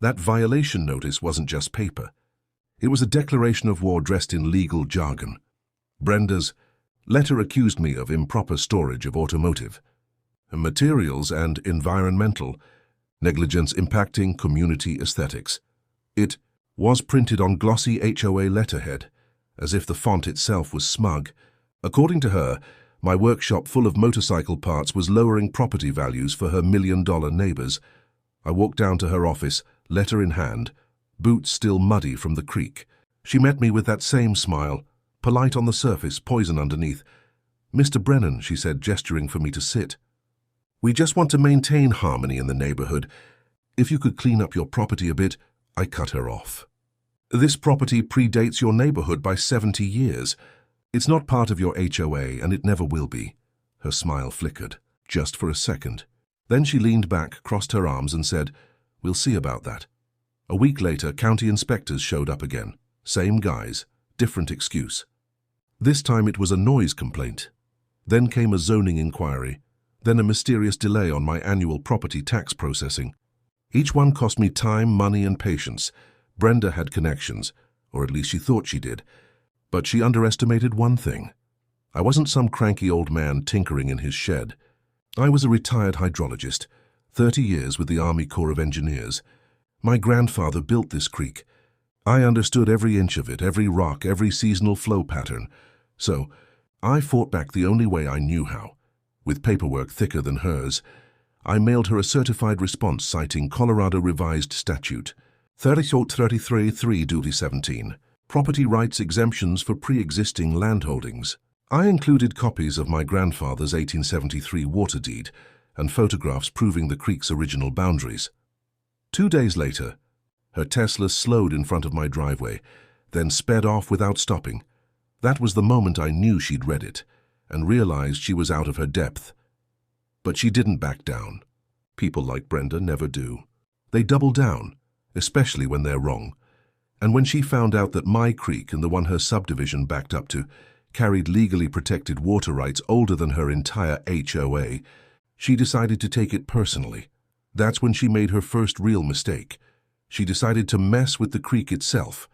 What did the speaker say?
That violation notice wasn't just paper. It was a declaration of war dressed in legal jargon. Brenda's letter accused me of improper storage of automotive materials and environmental negligence impacting community aesthetics. It was printed on glossy HOA letterhead, as if the font itself was smug. According to her, my workshop full of motorcycle parts was lowering property values for her million-dollar neighbors. I walked down to her office, letter in hand, boots still muddy from the creek. She met me with that same smile, polite on the surface, poison underneath. "Mr. Brennan," she said, gesturing for me to sit. "We just want to maintain harmony in the neighborhood. If you could clean up your property a bit." I cut her off. "This property predates your neighborhood by 70 years. It's not part of your HOA, and it never will be." Her smile flickered, just for a second. Then she leaned back, crossed her arms, and said, "We'll see about that." A week later, county inspectors showed up again. Same guys, different excuse. This time it was a noise complaint. Then came a zoning inquiry. Then a mysterious delay on my annual property tax processing. Each one cost me time, money, and patience. Brenda had connections, or at least she thought she did. But she underestimated one thing. I wasn't some cranky old man tinkering in his shed. I was a retired hydrologist, 30 years with the Army Corps of Engineers. My grandfather built this creek. I understood every inch of it, every rock, every seasonal flow pattern. So I fought back the only way I knew how. With paperwork thicker than hers, I mailed her a certified response citing Colorado Revised Statute 33.3 Duty 17, property rights exemptions for pre-existing landholdings. I included copies of my grandfather's 1873 water deed and photographs proving the creek's original boundaries. 2 days later, her Tesla slowed in front of my driveway, then sped off without stopping. That was the moment I knew she'd read it and realized she was out of her depth. But she didn't back down. People like Brenda never do. They double down, especially when they're wrong. And when she found out that my creek and the one her subdivision backed up to carried legally protected water rights older than her entire HOA, she decided to take it personally. That's when she made her first real mistake. She decided to mess with the creek itself.